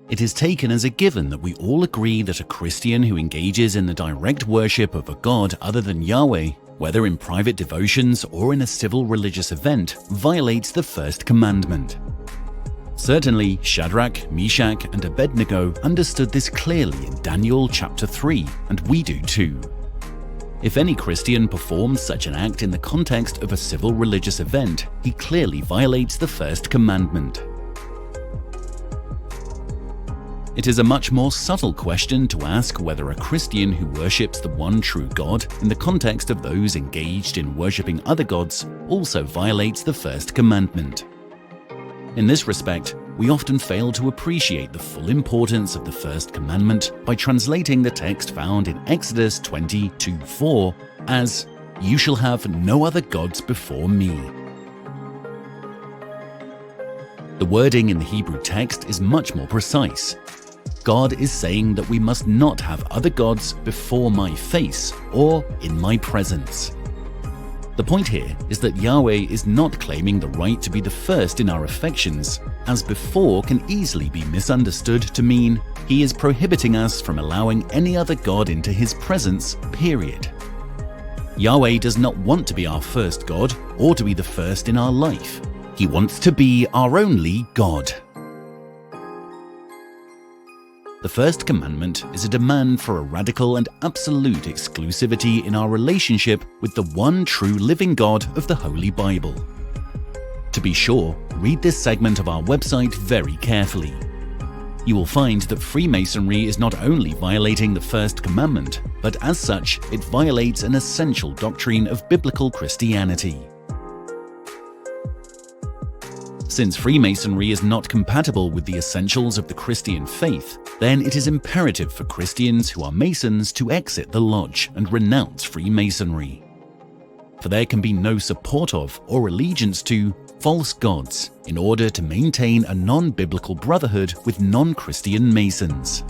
It is taken as a given that we all agree that a Christian who engages in the direct worship of a god other than Yahweh, whether in private devotions or in a civil religious event, violates the first commandment. Certainly, Shadrach, Meshach, and Abednego understood this clearly in Daniel chapter 3, and we do too. If any Christian performs such an act in the context of a civil religious event, he clearly violates the first commandment. It is a much more subtle question to ask whether a Christian who worships the one true God in the context of those engaged in worshipping other gods also violates the first commandment. In this respect, we often fail to appreciate the full importance of the first commandment by translating the text found in Exodus 20:2-4 as, "You shall have no other gods before me." The wording in the Hebrew text is much more precise. God is saying that we must not have other gods before my face or in my presence. The point here is that Yahweh is not claiming the right to be the first in our affections, as before can easily be misunderstood to mean he is prohibiting us from allowing any other god into his presence, period. Yahweh does not want to be our first god or to be the first in our life. He wants to be our only God. The first commandment is a demand for a radical and absolute exclusivity in our relationship with the one true living God of the Holy Bible. To be sure, read this segment of our website very carefully. You will find that Freemasonry is not only violating the first commandment, but as such, it violates an essential doctrine of biblical Christianity. Since Freemasonry is not compatible with the essentials of the Christian faith, then it is imperative for Christians who are Masons to exit the lodge and renounce Freemasonry. For there can be no support of or allegiance to false gods in order to maintain a non-biblical brotherhood with non-Christian Masons.